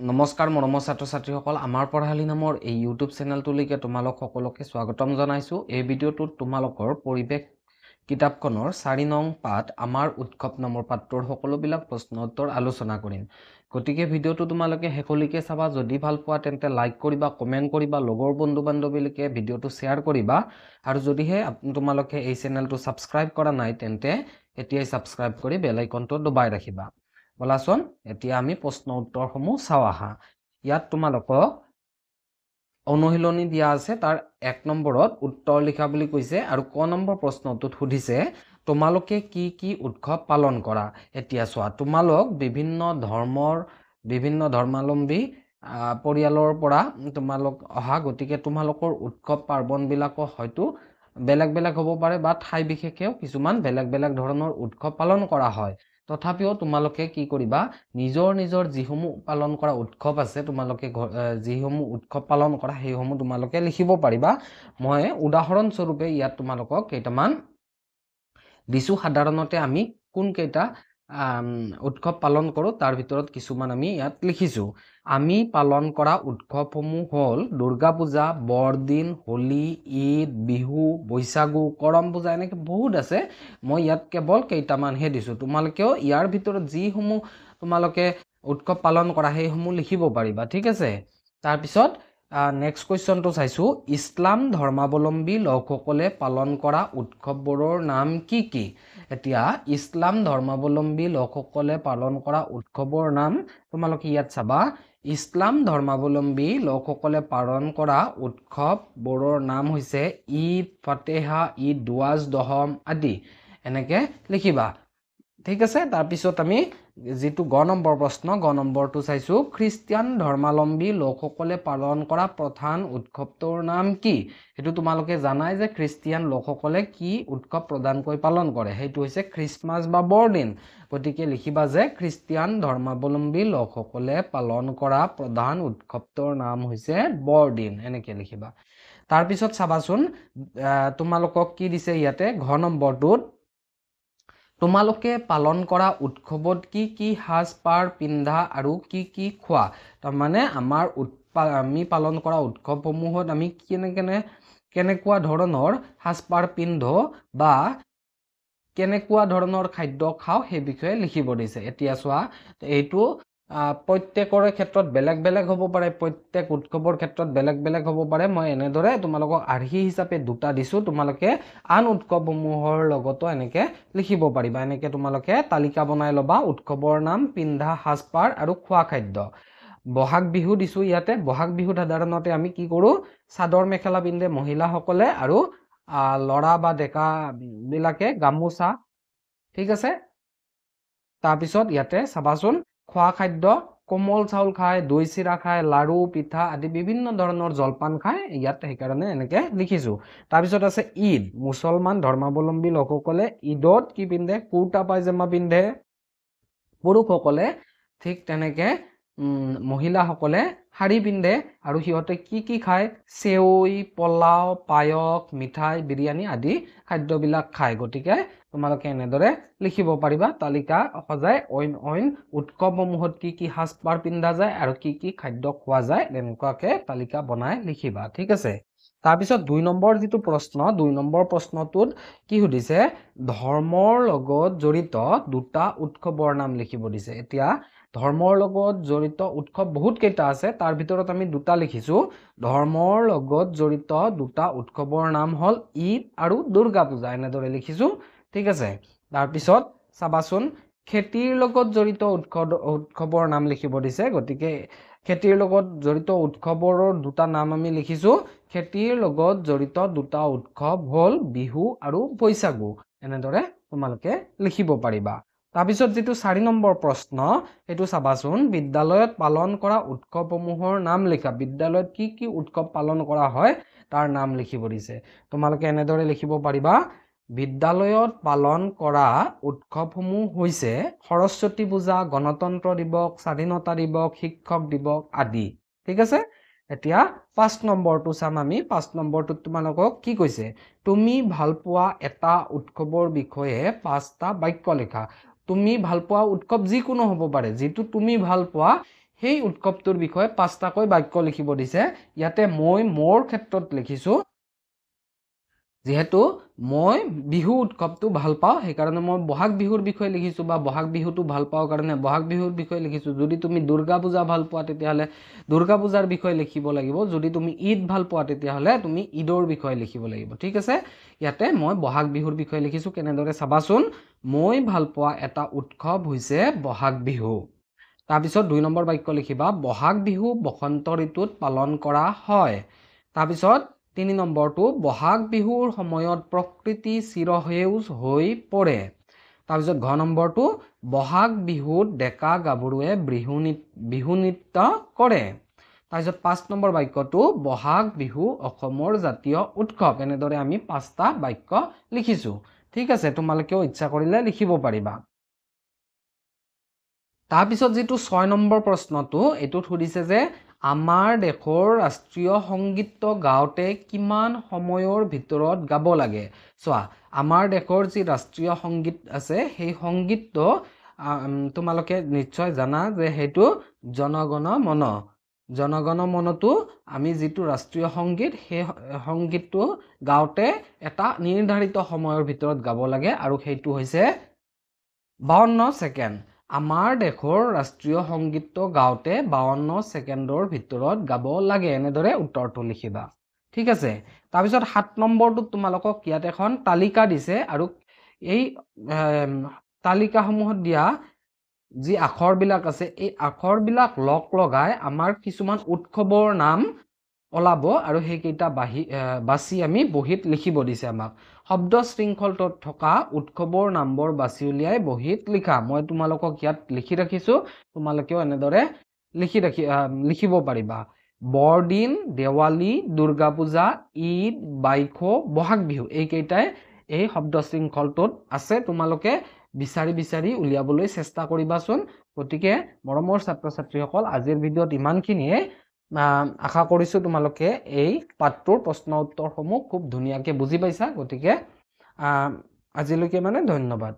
নমস্কাৰ মৰমৰ ছাত্ৰ ছাত্ৰীসকল আমাৰ পঢ়ালি নামৰ এই ইউটিউব চেনেলটোলৈকে তোমালোক সকলোকে স্বাগতম জনাইছোঁ। এই ভিডিঅ'টোত তোমালোকৰ পৰিৱেশ কিতাপখনৰ 4 নং পাঠ আমাৰ উৎসৱ নামৰ পাঠটোৰ সকলোবিলাক প্ৰশ্ন উত্তৰ আলোচনা কৰিম। গতিকে ভিডিঅ'টো তোমালোকে শেষলৈকে চাবা। যদি ভাল পোৱা তেন্তে লাইক কৰিবা, কমেণ্ট কৰিবা, লগৰ বন্ধু বান্ধৱীলৈকে ভিডিঅ'টো শ্বেয়াৰ কৰিবা আৰু যদিহে তোমালোকে এই চেনেলটো ছাবস্ক্ৰাইব কৰা নাই তেন্তে এতিয়াই ছাবস্ক্ৰাইব কৰি বেল আইকনটো দবাই ৰাখিবা। বলাচোন এতিয়া আমি প্ৰশ্ন উত্তৰসমূহ চাও আহা। ইয়াত তোমালোকক অনুশীলনী দিয়া আছে, তাৰ 1 নম্বৰত উত্তৰ লিখা বুলি কৈছে আৰু ক নম্বৰ প্ৰশ্নটোত সুধিছে তোমালোকে কি কি উৎসৱ পালন কৰা। এতিয়া চোৱা, তোমালোক বিভিন্ন ধৰ্মাৱলম্বী পৰিয়ালৰ পৰা তোমালোক অহা, গতিকে তোমালোকৰ উৎসৱ পাৰ্বণ বিলাকো হয়তো বেলেগ বেলেগ হ'ব পাৰে বা ঠাই বিশেষেও কিছুমান বেলেগ বেলেগ ধৰণৰ উৎসৱ পালন কৰা হয়। তথাপিও তোমালোকে কি কৰিবা, নিজৰ নিজৰ যিসমূহ পালন কৰা উৎসৱ আছে, তোমালোকে যিসমূহ উৎসৱ পালন কৰা সেইসমূহ তোমালোকে লিখিব পাৰিবা। মই উদাহৰণ স্বৰূপে ইয়াত তোমালোকক কেইটামান দিছো। সাধাৰণতে আমি কোন কেইটা উৎসৱ পালন কৰোঁ তাৰ ভিতৰত কিছুমান আমি ইয়াত লিখিছো। আমি পালন কৰা উৎসৱসমূহ হ'ল দুৰ্গা পূজা, বৰদিন, হোলী, ঈদ, বিহু, বৈশাগু, কৰম পূজা, এনেকৈ বহুত আছে। মই ইয়াত কেৱল কেইটামানহে দিছোঁ। তোমালোকেও ইয়াৰ ভিতৰত যিসমূহ তোমালোকে উৎসৱ পালন কৰা সেইসমূহ লিখিব পাৰিবা, ঠিক আছে। তাৰপিছত নেক্সট কুৱেশ্যনটো চাইছোঁ, ইছলাম ধৰ্মাৱলম্বী লোকসকলে পালন কৰা উৎসৱবোৰৰ নাম কি কি। এতিয়া ইছলাম ধৰ্মাৱলম্বী লোকসকলে পালন কৰা উৎসৱৰ নাম তোমালোকে ইয়াত চাবা। ইছলাম ধৰ্মাৱলম্বী লোকসকলে পালন কৰা উৎসৱবোৰৰ নাম হৈছে ঈদ, ফাতেহা, ঈদ দুৱাজ দহম আদি এনেকে লিখিবা, ঠিক আছে। তাৰপিছত আমি যিটো গ নম্বৰ প্ৰশ্ন, গ নম্বৰটো চাইছোঁ, খ্ৰীষ্টিয়ান ধৰ্মাৱলম্বী লোকসকলে পালন কৰা প্ৰধান উৎসৱটোৰ নাম কি। সেইটো তোমালোকে জানাই যে খ্ৰীষ্টিয়ান লোকসকলে কি উৎসৱ প্ৰধানকৈ পালন কৰে, সেইটো হৈছে খ্ৰীষ্টমাছ বা বৰদিন। গতিকে লিখিবা যে খ্ৰীষ্টিয়ান ধৰ্মাৱলম্বী লোকসকলে পালন কৰা প্ৰধান উৎসৱটোৰ নাম হৈছে বৰদিন, এনেকে লিখিবা। তাৰপিছত চাবাচোন তোমালোকক কি দিছে ইয়াতে ঘ নম্বৰটোত, তোমালোকে পালন কৰা উৎসৱত কি কি সাজ পাৰ পিন্ধা আৰু কি কি খোৱা। তাৰমানে আমি পালন কৰা উৎসৱসমূহত আমি কেনেকুৱা ধৰণৰ সাজ পাৰ পিন্ধো বা কেনেকুৱা ধৰণৰ খাদ্য খাওঁ সেই বিষয়ে লিখিব দিছে। এতিয়া চোৱা, এইটো প্ৰত্যেকৰে ক্ষেত্ৰত বেলেগ বেলেগ হ'ব পাৰে, প্ৰত্যেক উৎসৱৰ ক্ষেত্ৰত বেলেগ বেলেগ হ'ব পাৰে। মই এনেদৰে তোমালোকক আৰ্হি হিচাপে দুটা দিছোঁ, তোমালোকে আন উৎসৱসমূহৰ লগতো এনেকে লিখিব পাৰিবা। এনেকে তোমালোকে তালিকা বনাই ল'বা, উৎসৱৰ নাম, পিন্ধা সাজপাৰ আৰু খোৱা খাদ্য। বহাগ বিহু দিছোঁ ইয়াতে। বহাগ বিহুত সাধাৰণতে আমি কি কৰোঁ, চাদৰ মেখেলা পিন্ধে মহিলাসকলে আৰু ল'ৰা বা ডেকা বিলাকে গামোচা, ঠিক আছে। তাৰপিছত ইয়াতে চাবাচোন, খোৱা খাদ্য, কোমল চাউল খায়, দৈ চিৰা খায়, লাড়ু পিঠা আদি বিভিন্ন ধৰণৰ জলপান খায় ইয়াত, সেইকাৰণে এনেকে লিখিছোঁ। তাৰপিছত আছে ঈদ। মুছলমান ধৰ্মাৱলম্বী লোকসকলে ঈদত কি পিন্ধে, কুৰ্তা পায়জামা পিন্ধে। পুৰুষসকলে ঠিক তেনেকে মহিলাসকলে শাৰী পিন্ধে আৰু সিহঁতে কি কি খায়, চেৱৈ, পোলাও, পায়স, মিঠাই, বিৰিয়ানী আদি খাদ্যবিলাক খায়। গতিকে তোমালোকে এনেদৰে লিখিব পাৰিবা, তালিকা সজাই অইন উৎসৱসমূহত কি কি সাজ পাৰ পিন্ধা যায় আৰু কি কি খাদ্য খোৱা যায় তেনেকুৱাকে তালিকা বনাই লিখিবা, ঠিক আছে। তাৰপিছত 2 নম্বৰ যিটো প্ৰশ্ন, 2 নম্বৰ প্ৰশ্নটোত কি সুধিছে, ধৰ্মৰ লগত জড়িত দুটা উৎসৱৰ নাম লিখিব দিছে। এতিয়া ধৰ্মৰ লগত জড়িত উৎসৱ বহুত কেইটা আছে, তাৰ ভিতৰত আমি দুটা লিখিছোঁ। ধৰ্মৰ লগত জড়িত দুটা উৎসৱৰ নাম হ'ল ঈদ আৰু দুৰ্গা পূজা, এনেদৰে লিখিছোঁ, ঠিক আছে। তাৰপিছত চাবাচোন, খেতিৰ লগত জড়িত উৎসৱৰ নাম লিখিব দিছে। গতিকে খেতিৰ লগত জড়িত উৎসৱৰ দুটা নাম আমি লিখিছোঁ। খেতিৰ লগত জড়িত দুটা উৎসৱ হ'ল বিহু আৰু বৈশাগু, এনেদৰে তোমালোকে লিখিব পাৰিবা। তাৰপিছত যিটো 4 নম্বৰ প্ৰশ্ন, সেইটো চাবাচোন, বিদ্যালয়ত পালন কৰা উৎসৱসমূহৰ নাম লিখা। বিদ্যালয়ত কি কি উৎসৱ পালন কৰা হয় তাৰ নাম লিখিব দিছে। তোমালোকে এনেদৰে লিখিব পাৰিবা, বিদ্যালয়ত পালন কৰা উৎসৱসমূহ হৈছে সৰস্বতী পূজা, গণতন্ত্ৰ দিৱস, স্বাধীনতা দিৱস, শিক্ষক দিৱস আদি, ঠিক আছে। এতিয়া 5 নম্বৰটো চাম আমি। 5 নম্বৰটোত তোমালোকক কি কৈছে, তুমি ভাল পোৱা এটা উৎসৱৰ বিষয়ে 5টা বাক্য লিখা। তুমি ভাল পোৱা উৎসৱ যিকোনো হ'ব পাৰে, যিটো তুমি ভাল পোৱা সেই উৎসৱটোৰ বিষয়ে 5টাকৈ বাক্য লিখিব দিছে ইয়াতে মই মোৰ ক্ষেত্ৰত লিখিছো যেহেতু মই বিহু উৎসৱটো ভাল পাওঁ সেইকাৰণে মই বহাগ বিহুৰ বিষয়ে লিখিছো বা বহাগ বিহুটো ভাল পাওঁ কাৰণে বহাগ বিহুৰ বিষয়ে লিখিছো যদি তুমি দুৰ্গা পূজা ভাল পোৱা তেতিয়াহলে দুৰ্গা পূজাৰ বিষয়ে লিখিব লাগিব যদি তুমি ঈদ ভাল পোৱা তেতিয়াহলে তুমি ঈদৰ বিষয়ে লিখিব লাগিব ঠিক আছে ইয়াতে মই বহাগ বিহুৰ বিষয়ে লিখিছো কেনেদৰে চাবাচোন মই ভাল পোৱা এটা উৎসৱ হৈছে বহাগ বিহু তাৰপিছত 2 নম্বৰ বাক্য লিখিবা বহাগ বিহু বসন্ত ঋতুত পালন কৰা হয় তাৰপিছত 3 নম্বৰটো বহাগ বিহুৰ সময়ত প্ৰকৃতি চিৰসেউজ হৈ পৰে তাৰপিছত ঘ নম্বৰটো বহাগ বিহুত ডেকা গাভৰুৱে বিহু নৃত্য কৰে তাৰপিছত 5 নম্বৰ বাক্যটো বহাগ বিহু অসমৰ জাতীয় উৎসৱ এনেদৰে আমি 5টা বাক্য লিখিছো ঠিক আছে তোমালোকেও ইচ্ছা কৰিলে লিখিব পাৰিবা তাৰপিছত যেটো 6 নম্বৰ প্ৰশ্নটো এটো সুধিছে যে আমাৰ দেশৰ ৰাষ্ট্ৰীয় সংগীত গাওতে কিমান সময়ৰ ভিতৰত গাব লাগে চোৱা আমাৰ দেশৰ যি ৰাষ্ট্ৰীয় সংগীত আছে সেই সংগীতটো তোমালোকে নিশ্চয় জানা যে হেতু জনগণ মনটো আমি যেটো ৰাষ্ট্ৰীয় সংগীত সেই সংগীতটো গাওতে এটা নিৰ্ধাৰিত সময়ৰ ভিতৰত গাব লাগে আৰু হেতু হৈছে 52 সেকেন্ড আমাৰ দেশৰ ৰাষ্ট্ৰীয় সংগীত গাওতে 52 সেকেন্ডৰ ভিতৰত গাব লাগে এনেদৰে উত্তৰটো লিখিবা ঠিক আছে তাৰপিছত 7 নম্বৰটো তোমালোকক ইয়াত এখন তালিকা দিছে আৰু এই তালিকাসমূহত দিয়া যি আখৰবিলাক আছে এই আখৰবিলাক লগ লগাই আমাৰ কিছুমান উৎসৱৰ নাম ওলাব আৰু সেই কেইটা বাছি আমি বহিত লিখিব দিছে আমাক শব্দ শৃংখলটোত থকা উৎসৱৰ নামবোৰ বাছি উলিয়াই বহিত লিখা মই তোমালোকক ইয়াত লিখি ৰাখিছো তোমালোকেও এনেদৰে লিখিব পাৰিবা বৰদিন দেৱালী দুৰ্গা পূজা ঈদ বাইখো বহাগ বিহু এই কেইটাই এই শব্দ শৃংখলটোত আছে তোমালোকে বিচাৰি উলিয়াবলৈ চেষ্টা কৰিবাচোন গতিকে মৰমৰ ছাত্ৰ ছাত্ৰীসকল আজিৰ ভিডিঅ'ত ইমানখিনিয়ে আশা কৰিছো তোমালোকে এই পাঠটোৰ প্ৰশ্ন উত্তৰসমূহ খুব ধুনীয়াকৈ বুজি পাইছা গতিকে আজিলৈকে মানে ধন্যবাদ